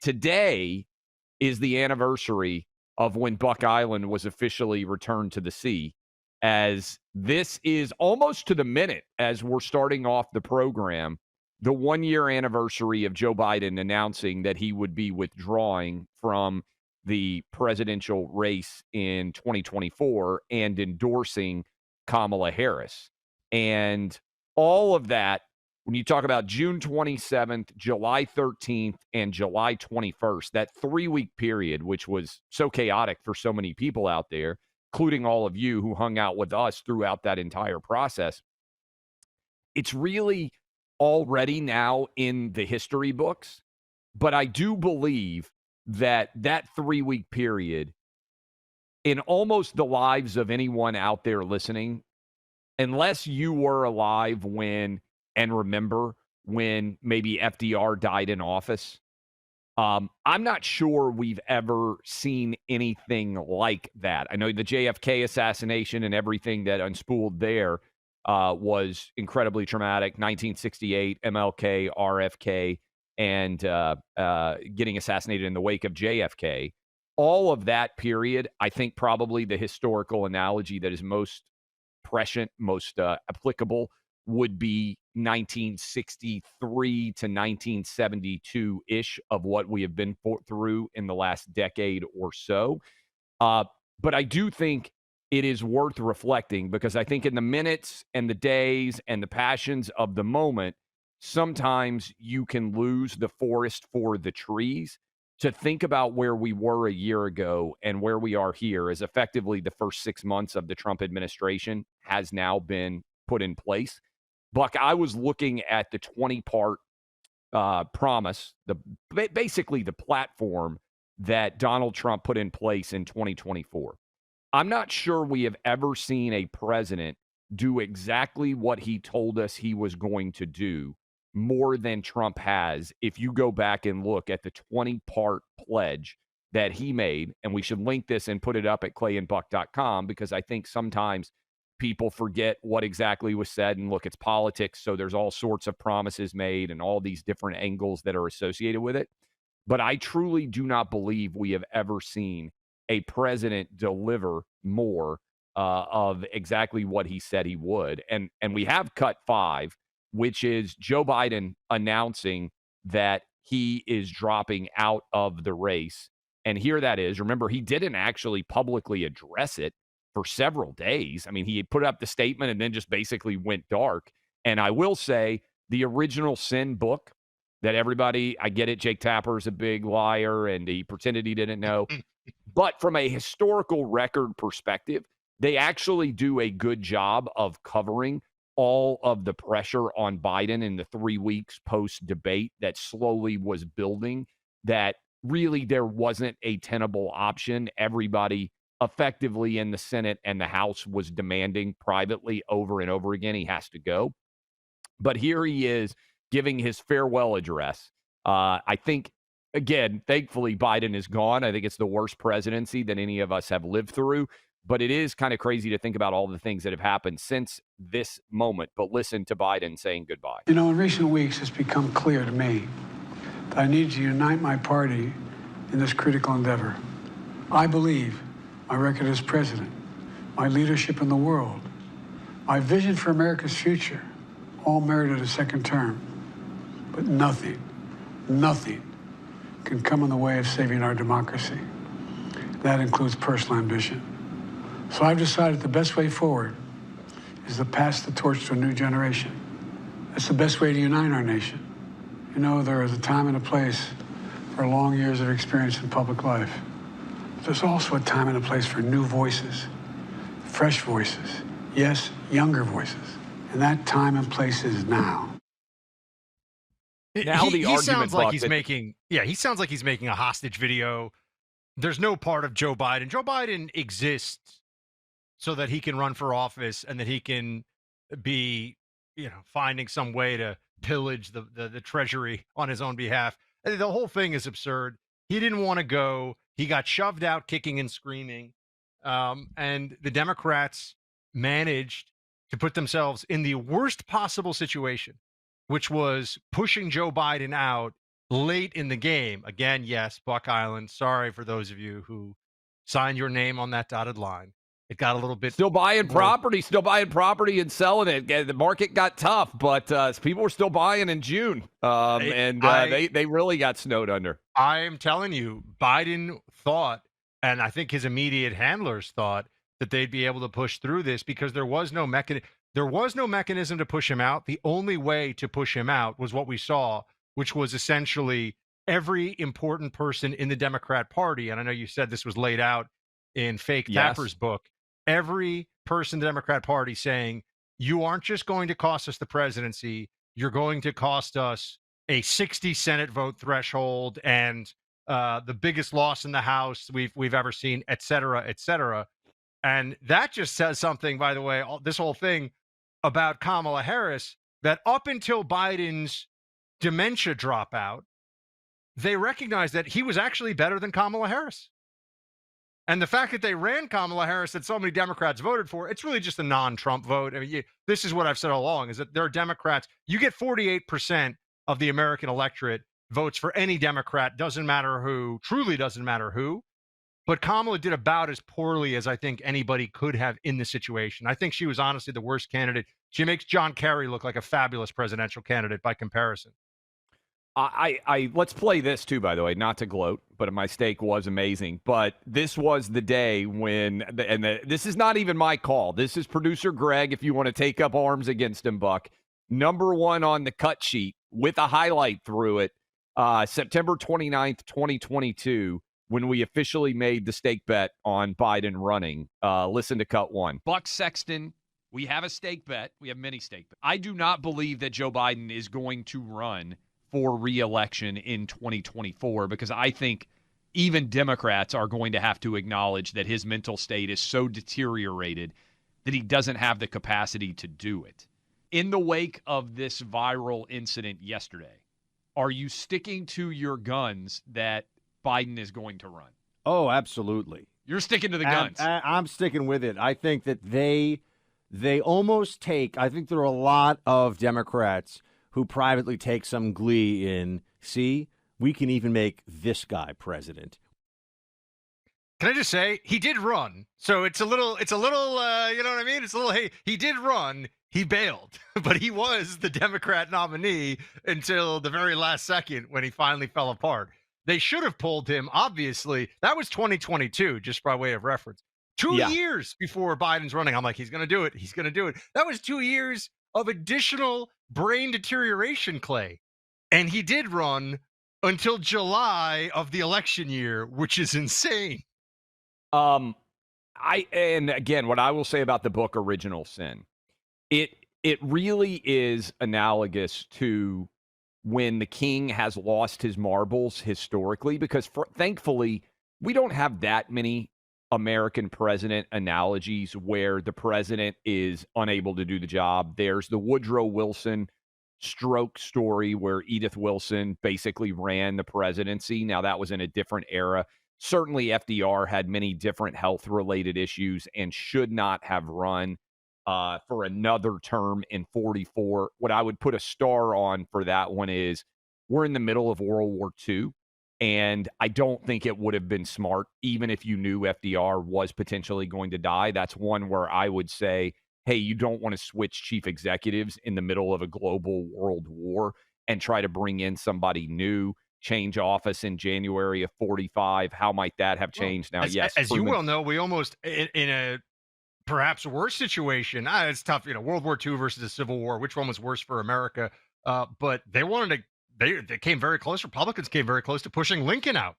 today is the anniversary of when Buck Island was officially returned to the sea, as this is almost to the minute as we're starting off the program, the 1-year anniversary of Joe Biden announcing that he would be withdrawing from the presidential race in 2024 and endorsing Kamala Harris. And all of that, when you talk about June 27th, July 13th, and July 21st, that 3-week period, which was so chaotic for so many people out there, including all of you who hung out with us throughout that entire process, it's really already now in the history books. But I do believe that that 3-week period, in almost the lives of anyone out there listening, unless you were alive when and remember when maybe FDR died in office, I'm not sure we've ever seen anything like that. I know the JFK assassination and everything that unspooled there was incredibly traumatic. 1968, MLK, RFK, and getting assassinated in the wake of JFK. All of that period, I think probably the historical analogy that is most prescient, most applicable would be 1963 to 1972-ish of what we have been through in the last decade or so. But I do think it is worth reflecting, because I think in the minutes and the days and the passions of the moment, sometimes you can lose the forest for the trees. To think about where we were a year ago and where we are here, as effectively the first 6 months of the Trump administration has now been put in place. Buck, I was looking at the 20-part promise, basically the platform that Donald Trump put in place in 2024. I'm not sure we have ever seen a president do exactly what he told us he was going to do more than Trump has, if you go back and look at the 20-part pledge that he made. And we should link this and put it up at clayandbuck.com, because I think sometimes people forget what exactly was said. And look, it's politics, so there's all sorts of promises made and all these different angles that are associated with it. But I truly do not believe we have ever seen a president deliver more of exactly what he said he would. And we have cut 5, which is Joe Biden announcing that he is dropping out of the race. And here that is. Remember, he didn't actually publicly address it for several days. I mean, he put up the statement and then just basically went dark. And I will say, the original Sin book that everybody, I get it, Jake Tapper's a big liar and he pretended he didn't know. But from a historical record perspective, they actually do a good job of covering all of the pressure on Biden in the 3 weeks post-debate that slowly was building, that really there wasn't a tenable option. Everybody effectively in the Senate and the House was demanding privately over and over again, he has to go. But here he is giving his farewell address. I think, again, thankfully, Biden is gone. I think it's the worst presidency that any of us have lived through. But it is kind of crazy to think about all the things that have happened since this moment. But listen to Biden saying goodbye. You know, in recent weeks, it's become clear to me that I need to unite my party in this critical endeavor. I believe my record as president, my leadership in the world, my vision for America's future, all merited a second term. But nothing can come in the way of saving our democracy. That includes personal ambition. So I've decided the best way forward is to pass the torch to a new generation. That's the best way to unite our nation. You know, there is a time and a place for long years of experience in public life. But there's also a time and a place for new voices, fresh voices, yes, younger voices. And that time and place is now. Now the he argument, sounds like Buck, he's that- making, he sounds like he's making a hostage video. There's no part of Joe Biden. Joe Biden exists so that he can run for office and that he can be, finding some way to pillage the treasury on his own behalf. The whole thing is absurd. He didn't want to go. He got shoved out kicking and screaming. And the Democrats managed to put themselves in the worst possible situation, which was pushing Joe Biden out late in the game. Again, yes, Buck Island. Sorry for those of you who signed your name on that dotted line. It got a little bit Still buying more. property and selling it. The market got tough, but people were still buying in June, and they really got snowed under. I'm telling you, Biden thought, and I think his immediate handlers thought that they'd be able to push through this because there was no mechanism to push him out. The only way to push him out was what we saw, which was essentially every important person in the Democrat Party. And I know you said this was laid out in Fake Yes. Tapper's book. Every person in the Democrat Party saying, you aren't just going to cost us the presidency, you're going to cost us a 60 Senate vote threshold and the biggest loss in the House we've ever seen, et cetera, et cetera. And that just says something, by the way, this whole thing about Kamala Harris, that up until Biden's dementia dropout, they recognized that he was actually better than Kamala Harris. And the fact that they ran Kamala Harris that so many Democrats voted for, it's really just a non-Trump vote. I mean, this is what I've said all along, is that there are Democrats. You get 48% of the American electorate votes for any Democrat, doesn't matter who, truly doesn't matter who. But Kamala did about as poorly as I think anybody could have in the situation. I think she was honestly the worst candidate. She makes John Kerry look like a fabulous presidential candidate by comparison. I let's play this too, by the way, not to gloat, but my steak was amazing. But this was the day when, this is not even my call. This is producer Greg, if you want to take up arms against him, Buck. Number one on the cut sheet with a highlight through it, September 29th, 2022, when we officially made the stake bet on Biden running. Listen to cut one. Buck Sexton, we have a stake bet. We have many stake bets. I do not believe that Joe Biden is going to run for re-election in 2024 because I think even Democrats are going to have to acknowledge that his mental state is so deteriorated that he doesn't have the capacity to do it. In the wake of this viral incident yesterday, are you sticking to your guns that Biden is going to run? Oh, absolutely. You're sticking to the guns. I'm sticking with it. I think that they almost take, I think there are a lot of Democrats who privately take some glee in, see, we can even make this guy president. Can I just say he did run? So it's a little, you know what I mean? It's a little, hey, he did run. He bailed, but he was the Democrat nominee until the very last second when he finally fell apart. They should have pulled him, obviously. That was 2022, just by way of reference. 2 years before Biden's running. I'm like, he's going to do it. He's going to do it. That was 2 years of additional brain deterioration, Clay. And he did run until July of the election year, which is insane. And again, what I will say about the book Original Sin, it really is analogous to when the king has lost his marbles historically, because thankfully we don't have that many American president analogies where the president is unable to do the job. There's the Woodrow Wilson stroke story where Edith Wilson basically ran the presidency. Now, that was in a different era. Certainly, FDR had many different health-related issues and should not have run for another term in 44. What I would put a star on for that one is we're in the middle of World War II. And I don't think it would have been smart, even if you knew FDR was potentially going to die. That's one where I would say, hey, you don't want to switch chief executives in the middle of a global world war and try to bring in somebody new, change office in January of 45. How might that have changed now? As you well know, we almost, in a perhaps worse situation, it's tough, World War II versus the Civil War, which one was worse for America? But they wanted to, they came very close. Republicans came very close to pushing Lincoln out.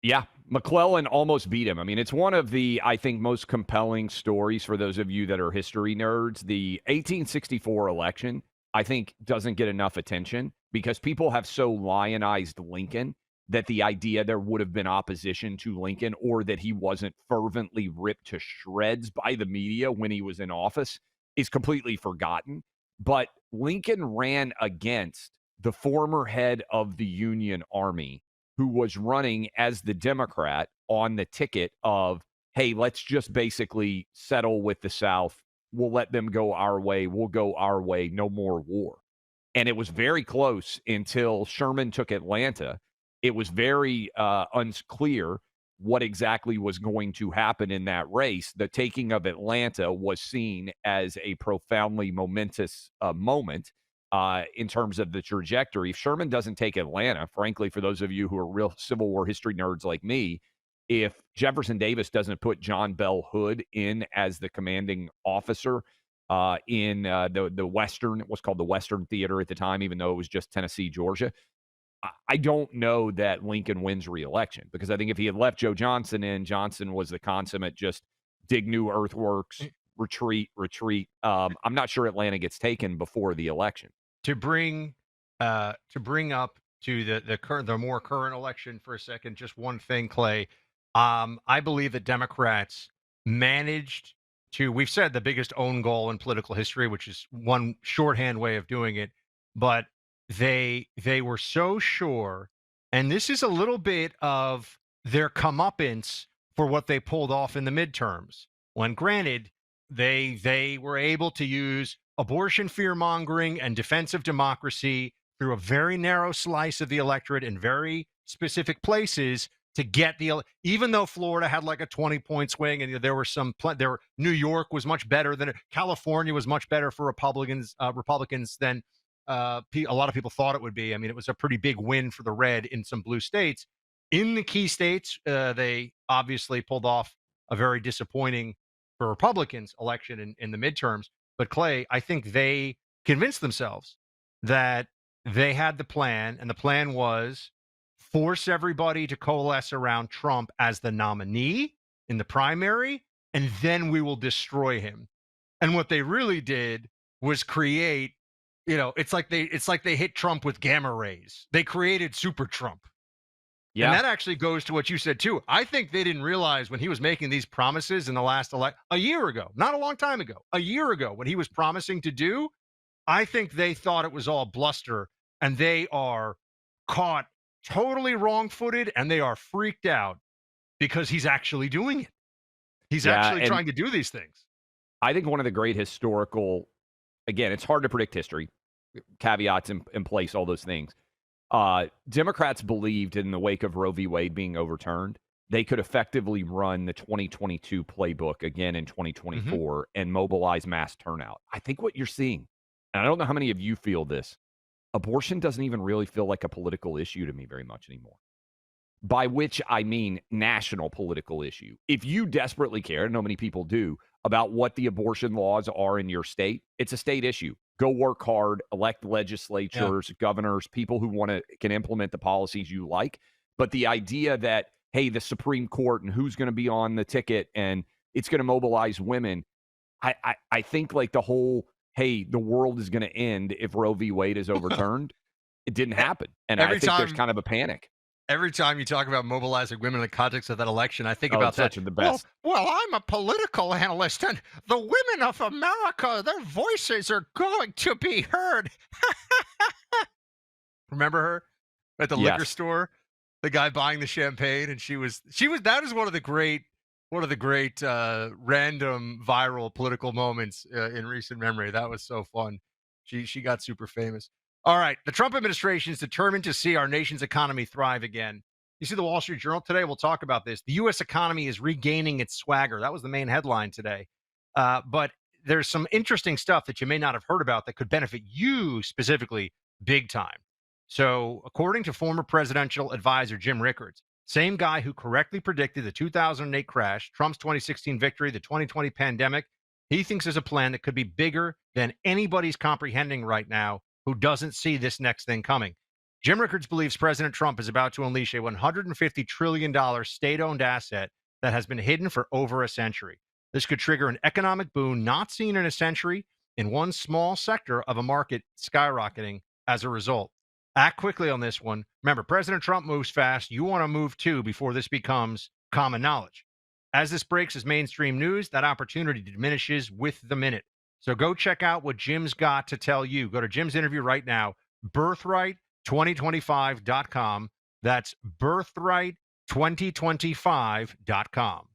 Yeah, McClellan almost beat him. I mean, it's one of the, I think, most compelling stories for those of you that are history nerds. The 1864 election, I think, doesn't get enough attention because people have so lionized Lincoln that the idea there would have been opposition to Lincoln or that he wasn't fervently ripped to shreds by the media when he was in office is completely forgotten. But Lincoln ran against the former head of the Union Army, who was running as the Democrat on the ticket of, hey, let's just basically settle with the South. We'll let them go our way. We'll go our way. No more war. And it was very close until Sherman took Atlanta. It was very unclear what exactly was going to happen in that race. The taking of Atlanta was seen as a profoundly momentous moment in terms of the trajectory. If Sherman doesn't take Atlanta, frankly, for those of you who are real Civil War history nerds like me, if Jefferson Davis doesn't put John Bell Hood in as the commanding officer in the Western, it was called the Western Theater at the time, even though it was just Tennessee, Georgia, I don't know that Lincoln wins re-election, because I think if he had left Joe Johnson in, Johnson was the consummate just dig new earthworks, retreat. I'm not sure Atlanta gets taken before the election. To bring up to the more current election for a second, just one thing, Clay. I believe that Democrats managed to, we've said, the biggest own goal in political history, which is one shorthand way of doing it, but they were so sure, and this is a little bit of their comeuppance for what they pulled off in the midterms. When granted, they were able to use abortion fear-mongering and defense of democracy through a very narrow slice of the electorate in very specific places to get even though Florida had like a 20-point swing, and there were New York was much better than California was much better for Republicans than a lot of people thought it would be. I mean, it was a pretty big win for the red in some blue states. In the key states, they obviously pulled off a very disappointing for Republicans election in the midterms. But Clay, I think they convinced themselves that they had the plan, and the plan was force everybody to coalesce around Trump as the nominee in the primary, and then we will destroy him. And what they really did was create, it's like they hit Trump with gamma rays. They created Super Trump. Yeah. And that actually goes to what you said too. I think they didn't realize when he was making these promises in the last a year ago, not a long time ago, a year ago, when he was promising to do, I think they thought it was all bluster, and they are caught totally wrong-footed, and they are freaked out because he's actually doing it. He's actually trying to do these things. I think one of the great historical, again, it's hard to predict history, caveats in place, all those things. Democrats believed in the wake of Roe v. Wade being overturned, they could effectively run the 2022 playbook again in 2024 and mobilize mass turnout. I think what you're seeing, and I don't know how many of you feel this, abortion doesn't even really feel like a political issue to me very much anymore. By which I mean national political issue. If you desperately care, and I know many people do, about what the abortion laws are in your state, it's a state issue. Go work hard, elect legislatures, governors, people who can implement the policies you like. But the idea that, hey, the Supreme Court and who's going to be on the ticket and it's going to mobilize women, I think like the whole, hey, the world is going to end if Roe v. Wade is overturned, it didn't happen. And I think there's kind of a panic. Every time you talk about mobilizing women in the context of that election, I think about that. The best. Well, I'm a political analyst, and the women of America, their voices are going to be heard. Remember her at the liquor store? The guy buying the champagne, and she was. That is one of the great random viral political moments in recent memory. That was so fun. She got super famous. All right. The Trump administration is determined to see our nation's economy thrive again. You see the Wall Street Journal today? We'll talk about this. The U.S. economy is regaining its swagger. That was the main headline today. But there's some interesting stuff that you may not have heard about that could benefit you specifically big time. So according to former presidential advisor Jim Rickards, same guy who correctly predicted the 2008 crash, Trump's 2016 victory, the 2020 pandemic, he thinks there's a plan that could be bigger than anybody's comprehending right now who doesn't see this next thing coming. Jim Rickards believes President Trump is about to unleash a $150 trillion state-owned asset that has been hidden for over a century. This could trigger an economic boom not seen in a century in one small sector of a market skyrocketing as a result. Act quickly on this one. Remember, President Trump moves fast. You want to move too before this becomes common knowledge. As this breaks as mainstream news, that opportunity diminishes with the minute. So go check out what Jim's got to tell you. Go to Jim's interview right now, birthright2025.com. That's birthright2025.com.